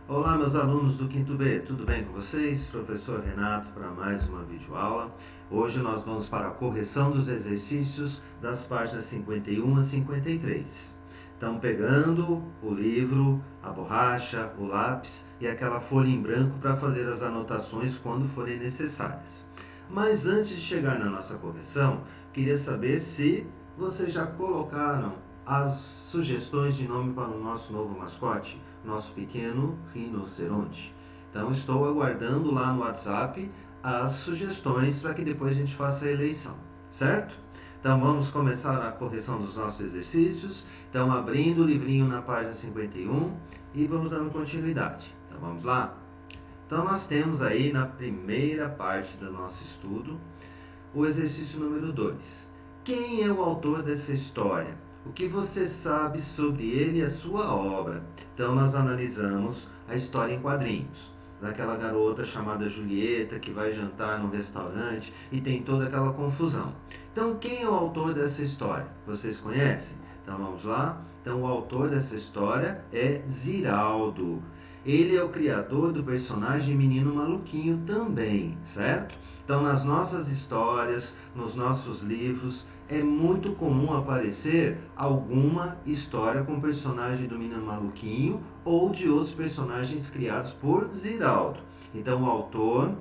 Olá, meus alunos do quinto B, tudo bem com vocês? Professor Renato para mais uma videoaula. Hoje nós vamos para a correção dos exercícios das páginas 51 a 53. Então, pegando o livro, a borracha, o lápis e aquela folha em branco para fazer as anotações quando forem necessárias. Mas antes de chegar na nossa correção, queria saber se vocês já colocaram as sugestões de nome para o nosso novo mascote, nosso pequeno rinoceronte. Então estou aguardando lá no WhatsApp as sugestões para que depois a gente faça a eleição, certo? Então vamos começar a correção dos nossos exercícios. Então abrindo o livrinho na página 51 e vamos dando continuidade. Então vamos lá? Então nós temos aí na primeira parte do nosso estudo o exercício número 2. Quem é o autor dessa história? O que você sabe sobre ele e a sua obra? Então nós analisamos a história em quadrinhos, daquela garota chamada Julieta que vai jantar num restaurante e tem toda aquela confusão. Então quem é o autor dessa história? Vocês conhecem? Então vamos lá? Então o autor dessa história é Ziraldo. Ele é o criador do personagem Menino Maluquinho também, certo? Então nas nossas histórias, nos nossos livros, é muito comum aparecer alguma história com o personagem do Menino Maluquinho ou de outros personagens criados por Ziraldo. Então o autor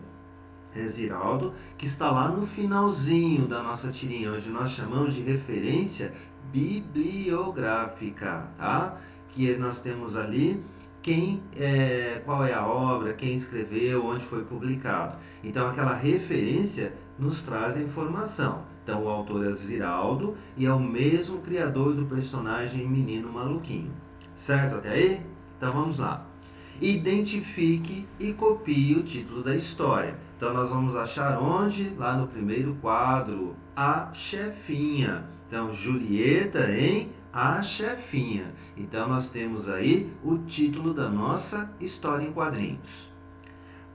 é Ziraldo, que está lá no finalzinho da nossa tirinha, onde nós chamamos de referência bibliográfica, tá? Que nós temos ali qual é a obra, quem escreveu, onde foi publicado. Então aquela referência nos traz a informação. Então o autor é Ziraldo e é o mesmo criador do personagem Menino Maluquinho. Certo até aí? Então vamos lá. Identifique e copie o título da história. Então nós vamos achar onde? Lá no primeiro quadro, a chefinha. Então Julieta em A Chefinha. Então nós temos aí o título da nossa história em quadrinhos.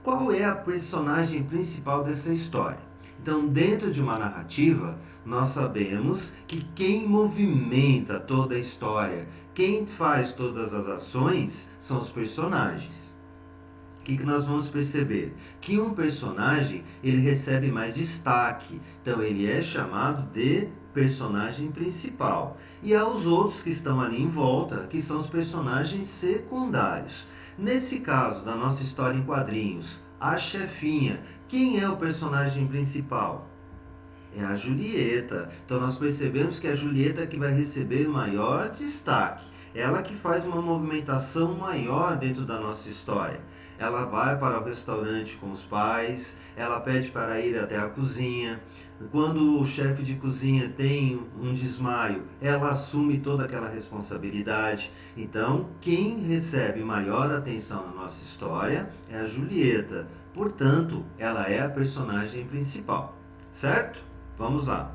Qual é a personagem principal dessa história? Então, dentro de uma narrativa, nós sabemos que quem movimenta toda a história, quem faz todas as ações, são os personagens. O que nós vamos perceber? Que um personagem ele recebe mais destaque, então ele é chamado de personagem principal. E há os outros que estão ali em volta, que são os personagens secundários. Nesse caso da nossa história em quadrinhos, a chefinha, quem é o personagem principal? É a Julieta. Então nós percebemos que é a Julieta que vai receber maior destaque. Ela que faz uma movimentação maior dentro da nossa história. Ela vai para o restaurante com os pais, ela pede para ir até a cozinha. Quando o chefe de cozinha tem um desmaio, ela assume toda aquela responsabilidade. Então, quem recebe maior atenção na nossa história é a Julieta. Portanto, ela é a personagem principal. Certo? Vamos lá.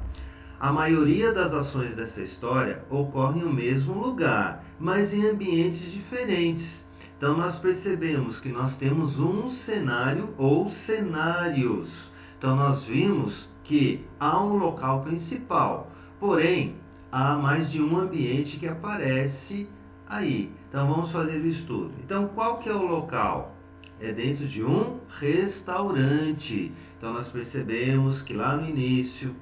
A maioria das ações dessa história ocorre no mesmo lugar, mas em ambientes diferentes. Então nós percebemos que nós temos um cenário ou cenários. Então nós vimos que há um local principal, porém há mais de um ambiente que aparece aí. Então vamos fazer o estudo. Então qual que é o local? É dentro de um restaurante. Então nós percebemos que lá no início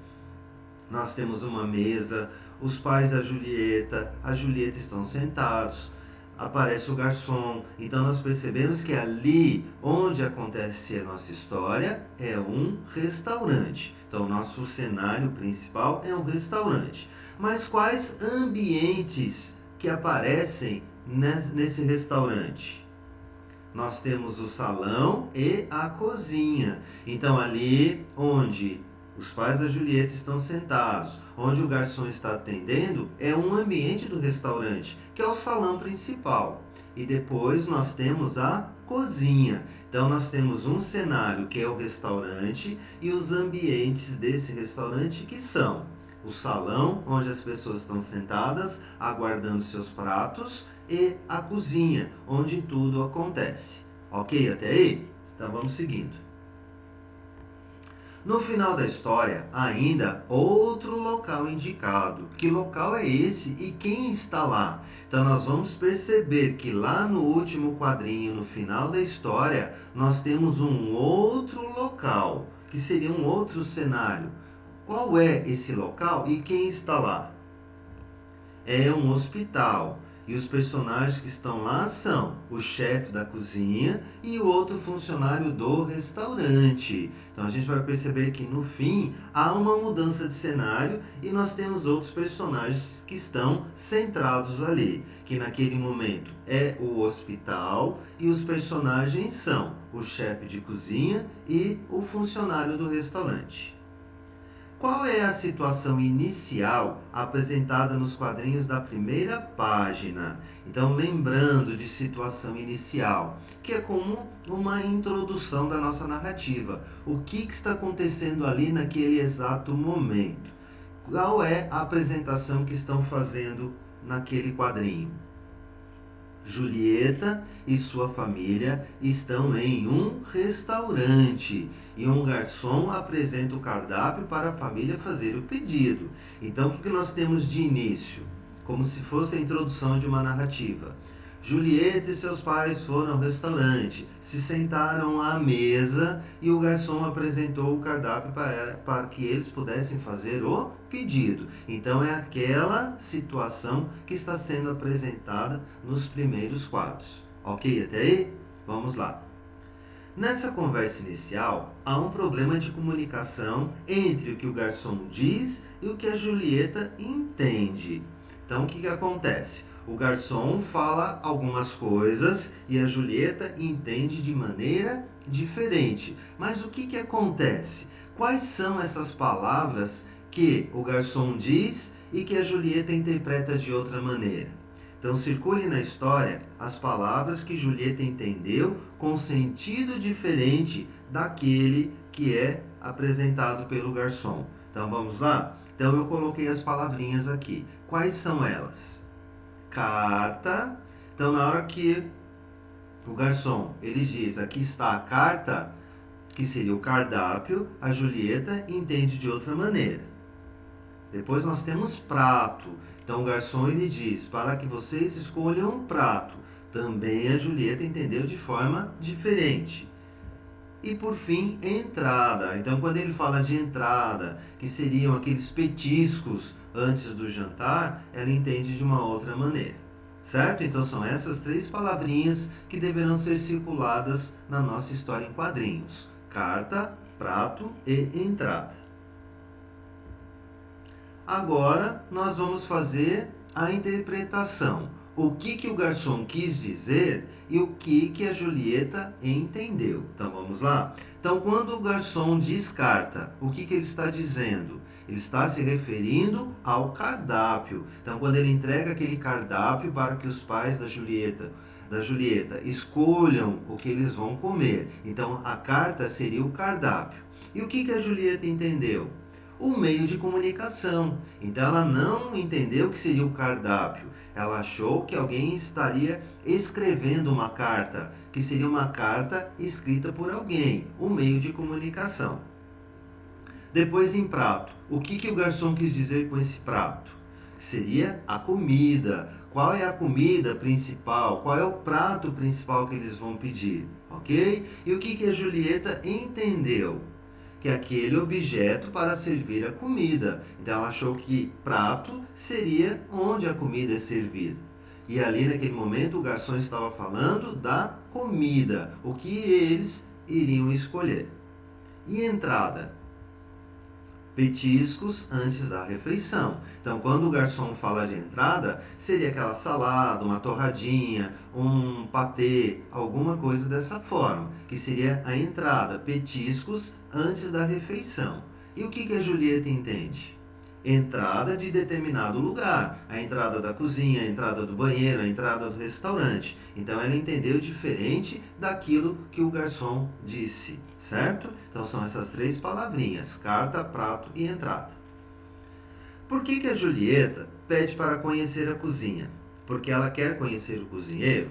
nós temos uma mesa, os pais da Julieta, a Julieta estão sentados, aparece o garçom. Então nós percebemos que ali onde acontece a nossa história é um restaurante. Então o nosso cenário principal é um restaurante. Mas quais ambientes que aparecem nesse restaurante? Nós temos o salão e a cozinha. Então ali onde os pais da Julieta estão sentados, onde o garçom está atendendo, é um ambiente do restaurante, que é o salão principal. E depois nós temos a cozinha. Então nós temos um cenário que é o restaurante e os ambientes desse restaurante que são o salão, onde as pessoas estão sentadas aguardando seus pratos, e a cozinha, onde tudo acontece. Ok até aí? Então vamos seguindo. No final da história, ainda outro local indicado. Que local é esse e quem está lá? Então nós vamos perceber que lá no último quadrinho, no final da história, nós temos um outro local, que seria um outro cenário. Qual é esse local e quem está lá? É um hospital. E os personagens que estão lá são o chefe da cozinha e o outro funcionário do restaurante. Então a gente vai perceber que no fim há uma mudança de cenário e nós temos outros personagens que estão centrados ali. Que naquele momento é o hospital e os personagens são o chefe de cozinha e o funcionário do restaurante. Qual é a situação inicial apresentada nos quadrinhos da primeira página? Então, lembrando de situação inicial, que é como uma introdução da nossa narrativa. O que está acontecendo ali naquele exato momento? Qual é a apresentação que estão fazendo naquele quadrinho? Julieta e sua família estão em um restaurante e um garçom apresenta o cardápio para a família fazer o pedido. Então, o que nós temos de início? Como se fosse a introdução de uma narrativa. Julieta e seus pais foram ao restaurante, se sentaram à mesa e o garçom apresentou o cardápio para que eles pudessem fazer o pedido. Então é aquela situação que está sendo apresentada nos primeiros quadros. Ok até aí? Vamos lá. Nessa conversa inicial, há um problema de comunicação entre o que o garçom diz e o que a Julieta entende. Então o que acontece? O garçom fala algumas coisas e a Julieta entende de maneira diferente. Mas o que acontece? Quais são essas palavras que o garçom diz e que a Julieta interpreta de outra maneira? Então circule na história as palavras que Julieta entendeu com sentido diferente daquele que é apresentado pelo garçom. Então vamos lá? Então eu coloquei as palavrinhas aqui. Quais são elas? Carta. Então na hora que o garçom ele diz aqui está a carta, que seria o cardápio, a Julieta entende de outra maneira. Depois nós temos prato. Então o garçom ele diz para que vocês escolham um prato. Também a Julieta entendeu de forma diferente. E por fim, entrada. Então quando ele fala de entrada, que seriam aqueles petiscos antes do jantar, ela entende de uma outra maneira. Certo? Então são essas três palavrinhas que deverão ser circuladas na nossa história em quadrinhos. Carta, prato e entrada. Agora nós vamos fazer a interpretação. O que o garçom quis dizer e o que a Julieta entendeu. Então vamos lá? Então quando o garçom diz carta, o que ele está dizendo? Ele está se referindo ao cardápio. Então quando ele entrega aquele cardápio para que os pais da Julieta escolham o que eles vão comer. Então a carta seria o cardápio. E o que a Julieta entendeu? O meio de comunicação. Então ela não entendeu o que seria o cardápio. Ela achou que alguém estaria escrevendo uma carta, que seria uma carta escrita por alguém, o meio de comunicação. Depois em prato. O que o garçom quis dizer com esse prato? Seria a comida. Qual é a comida principal? Qual é o prato principal que eles vão pedir? Ok? E o que a Julieta entendeu? Que é aquele objeto para servir a comida. Então ela achou que prato seria onde a comida é servida. E ali naquele momento o garçom estava falando da comida, o que eles iriam escolher. E entrada? Petiscos antes da refeição. Então quando o garçom fala de entrada, seria aquela salada, uma torradinha, um patê, alguma coisa dessa forma, que seria a entrada, petiscos antes da refeição. E o que a Julieta entende? Entrada de determinado lugar, a entrada da cozinha, a entrada do banheiro, a entrada do restaurante. Então ela entendeu diferente daquilo que o garçom disse, certo? Então são essas três palavrinhas, carta, prato e entrada. Por que a Julieta pede para conhecer a cozinha? Porque ela quer conhecer o cozinheiro?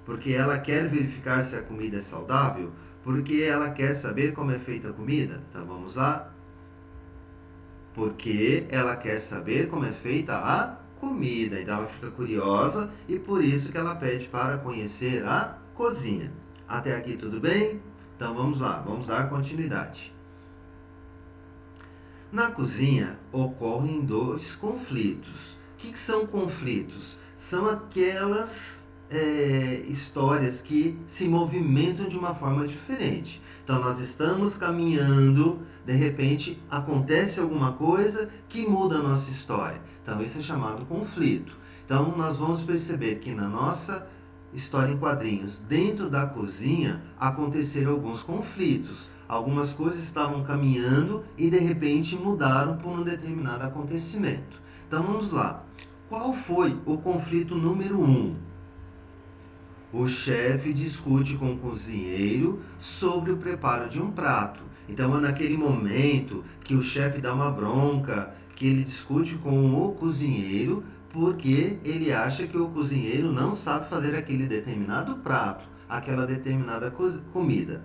Porque ela quer verificar se a comida é saudável? Porque ela quer saber como é feita a comida. Então vamos lá. Porque ela quer saber como é feita a comida. Então ela fica curiosa e por isso que ela pede para conhecer a cozinha. Até aqui tudo bem? Então vamos lá, vamos dar continuidade. Na cozinha ocorrem dois conflitos. O que são conflitos? São aquelas histórias que se movimentam de uma forma diferente. Então nós estamos caminhando, de repente acontece alguma coisa que muda a nossa história. Então isso é chamado conflito. Então nós vamos perceber que na nossa história em quadrinhos, dentro da cozinha, aconteceram alguns conflitos. Algumas coisas estavam caminhando e de repente mudaram por um determinado acontecimento. Então vamos lá. Qual foi o conflito número 1? O chefe discute com o cozinheiro sobre o preparo de um prato. Então é naquele momento que o chefe dá uma bronca, que ele discute com o cozinheiro, porque ele acha que o cozinheiro não sabe fazer aquele determinado prato, aquela determinada comida.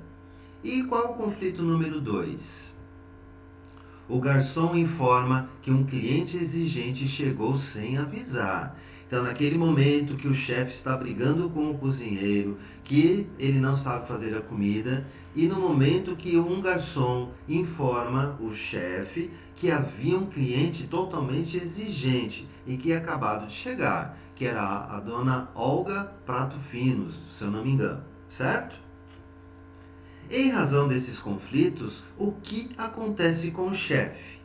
E qual o conflito número 2? O garçom informa que um cliente exigente chegou sem avisar. Então, naquele momento que o chefe está brigando com o cozinheiro, que ele não sabe fazer a comida, e no momento que um garçom informa o chefe que havia um cliente totalmente exigente e que ia acabado de chegar, que era a dona Olga Prato Finos, se eu não me engano, certo? Em razão desses conflitos, o que acontece com o chefe?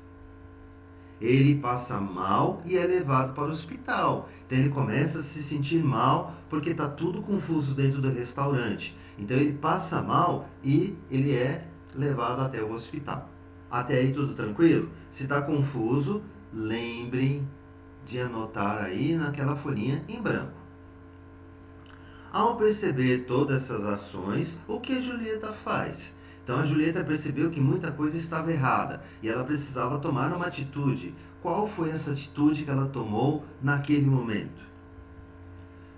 Ele passa mal e é levado para o hospital. Então ele começa a se sentir mal porque está tudo confuso dentro do restaurante. Então ele passa mal e ele é levado até o hospital. Até aí tudo tranquilo? Se está confuso, lembrem de anotar aí naquela folhinha em branco. Ao perceber todas essas ações, o que a Julieta faz? Então a Julieta percebeu que muita coisa estava errada e ela precisava tomar uma atitude. Qual foi essa atitude que ela tomou naquele momento?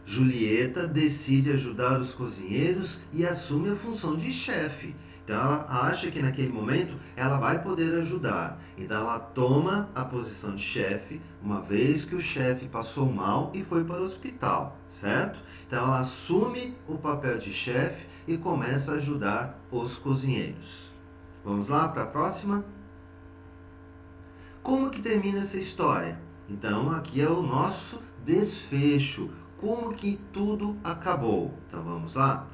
Julieta decide ajudar os cozinheiros e assume a função de chefe. Então ela acha que naquele momento ela vai poder ajudar. Então ela toma a posição de chefe, uma vez que o chefe passou mal e foi para o hospital, certo? Então ela assume o papel de chefe e começa a ajudar os cozinheiros. Vamos lá para a próxima? Como que termina essa história? Então aqui é o nosso desfecho. Como que tudo acabou? Então vamos lá?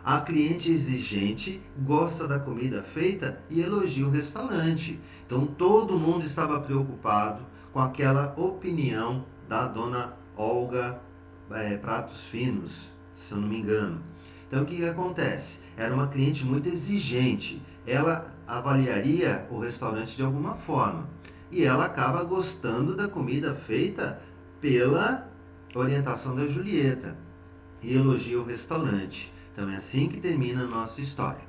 A cliente exigente gosta da comida feita e elogia o restaurante. Então todo mundo estava preocupado com aquela opinião da dona Olga Pratos Finos, se eu não me engano. Então o que acontece? Era uma cliente muito exigente. Ela avaliaria o restaurante de alguma forma. E ela acaba gostando da comida feita pela orientação da Julieta. E elogia o restaurante. Então é assim que termina a nossa história.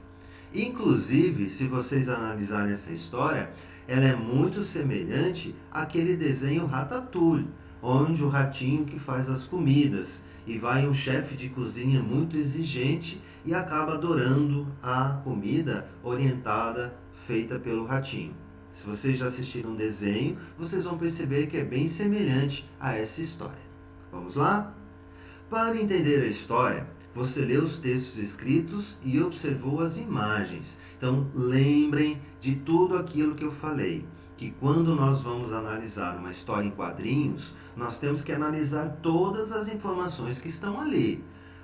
Inclusive, se vocês analisarem essa história, ela é muito semelhante àquele desenho Ratatouille, onde o ratinho que faz as comidas e vai um chefe de cozinha muito exigente e acaba adorando a comida orientada feita pelo ratinho. Se vocês já assistiram um desenho, vocês vão perceber que é bem semelhante a essa história. Vamos lá? Para entender a história, você leu os textos escritos e observou as imagens. Então, lembrem de tudo aquilo que eu falei, que quando nós vamos analisar uma história em quadrinhos, nós temos que analisar todas as informações que estão ali.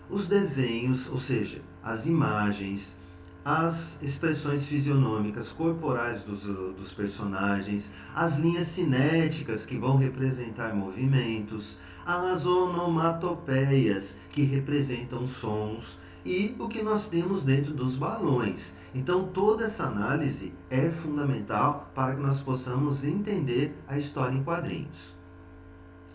Os desenhos, ou seja, as imagens, as expressões fisionômicas corporais dos personagens, as linhas cinéticas que vão representar movimentos, as onomatopeias que representam sons e o que nós temos dentro dos balões. Então toda essa análise é fundamental para que nós possamos entender a história em quadrinhos.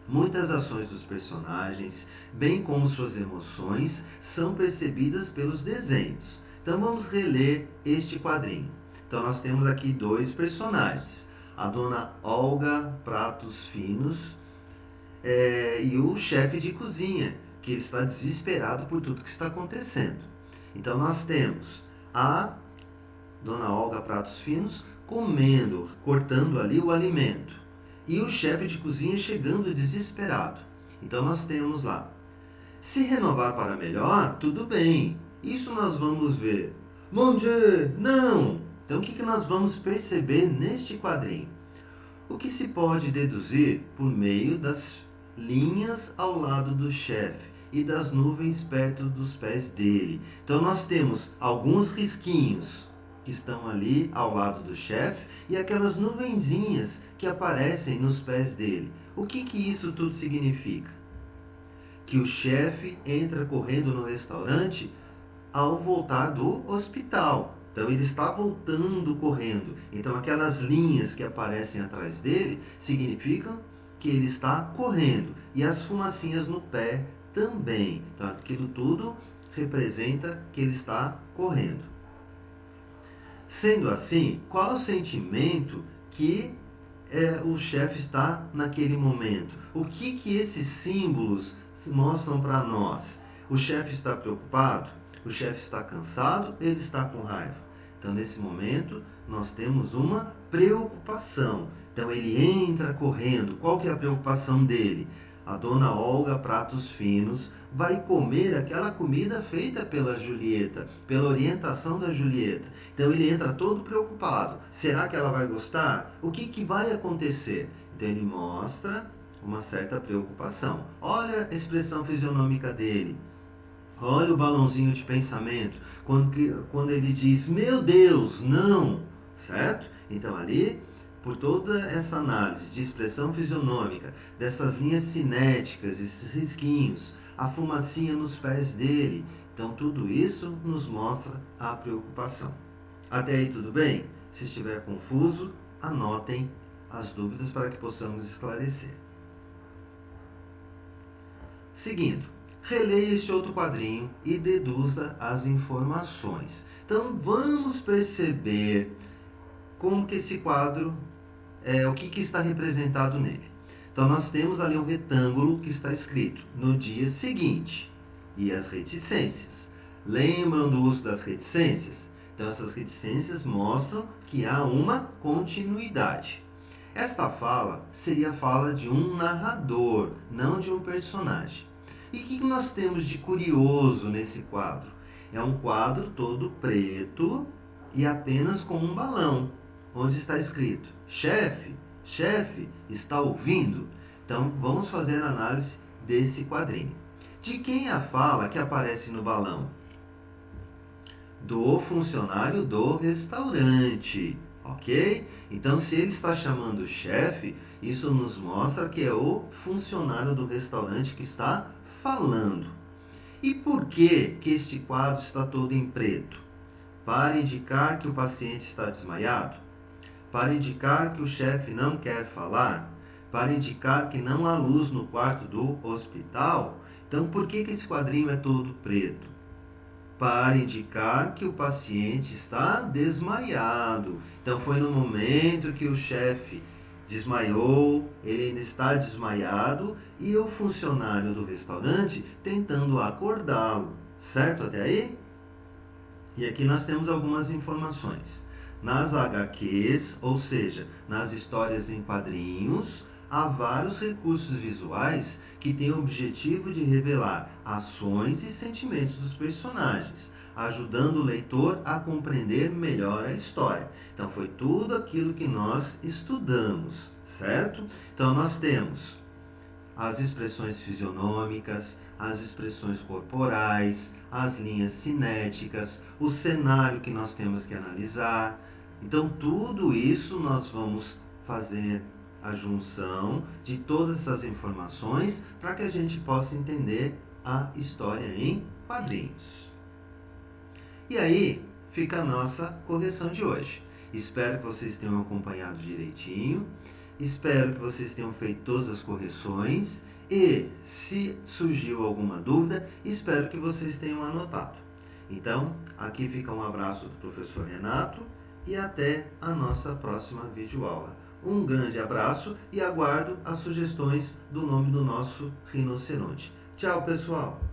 Muitas ações dos personagens, bem como suas emoções, são percebidas pelos desenhos. Então vamos reler este quadrinho. Então nós temos aqui dois personagens, a dona Olga Pratos Finos e o chefe de cozinha, que está desesperado por tudo que está acontecendo. Então nós temos a Dona Olga Pratos Finos comendo, cortando ali o alimento. E o chefe de cozinha chegando desesperado. Então nós temos lá: se renovar para melhor, tudo bem. Isso nós vamos ver. Mon Dieu, não! Então o que nós vamos perceber neste quadrinho? O que se pode deduzir por meio das linhas ao lado do chefe e das nuvens perto dos pés dele. Então nós temos alguns risquinhos que estão ali ao lado do chefe e aquelas nuvenzinhas que aparecem nos pés dele. O que isso tudo significa? Que o chefe entra correndo no restaurante ao voltar do hospital. Então ele está voltando correndo. Então aquelas linhas que aparecem atrás dele significam que ele está correndo. E as fumacinhas no pé também. Então aquilo tudo representa que ele está correndo. Sendo assim, qual o sentimento que o chefe está naquele momento? O que esses símbolos mostram para nós? O chefe está preocupado? O chefe está cansado? Ele está com raiva? Então, nesse momento, nós temos uma preocupação. Então, ele entra correndo. Qual que é a preocupação dele? A Dona Olga Pratos Finos vai comer aquela comida feita pela Julieta, pela orientação da Julieta. Então ele entra todo preocupado. Será que ela vai gostar? O que vai acontecer? Então ele mostra uma certa preocupação. Olha a expressão fisionômica dele. Olha o balãozinho de pensamento. Quando ele diz, meu Deus, não, certo? Então ali, por toda essa análise de expressão fisionômica, dessas linhas cinéticas, esses risquinhos, a fumacinha nos pés dele, então tudo isso nos mostra a preocupação. Até aí tudo bem? Se estiver confuso, anotem as dúvidas para que possamos esclarecer. Seguindo, releia este outro quadrinho e deduza as informações. Então vamos perceber como que esse quadro, o que está representado nele. Então nós temos ali um retângulo que está escrito no dia seguinte e as reticências. Lembram do uso das reticências? Então essas reticências mostram que há uma continuidade. Esta fala seria a fala de um narrador, não de um personagem. E o que nós temos de curioso nesse quadro? É um quadro todo preto e apenas com um balão, onde está escrito: chefe, chefe, está ouvindo? Então vamos fazer a análise desse quadrinho. De quem é a fala que aparece no balão? Do funcionário do restaurante, ok? Então se ele está chamando o chefe, isso nos mostra que é o funcionário do restaurante que está falando. E por que este quadro está todo em preto? Para indicar que o paciente está desmaiado? Para indicar que o chefe não quer falar? Para indicar que não há luz no quarto do hospital? Então, por que esse quadrinho é todo preto? Para indicar que o paciente está desmaiado. Então, foi no momento que o chefe desmaiou, ele ainda está desmaiado e o funcionário do restaurante tentando acordá-lo. Certo até aí? E aqui nós temos algumas informações. Nas HQs, ou seja, nas histórias em quadrinhos, há vários recursos visuais que têm o objetivo de revelar ações e sentimentos dos personagens, ajudando o leitor a compreender melhor a história. Então foi tudo aquilo que nós estudamos, certo? Então nós temos as expressões fisionômicas, as expressões corporais, as linhas cinéticas, o cenário que nós temos que analisar. Então tudo isso nós vamos fazer a junção de todas essas informações para que a gente possa entender a história em quadrinhos. E aí fica a nossa correção de hoje. Espero que vocês tenham acompanhado direitinho. Espero que vocês tenham feito todas as correções e, se surgiu alguma dúvida, espero que vocês tenham anotado. Então, aqui fica um abraço do professor Renato e até a nossa próxima videoaula. Um grande abraço e aguardo as sugestões do nome do nosso rinoceronte. Tchau, pessoal!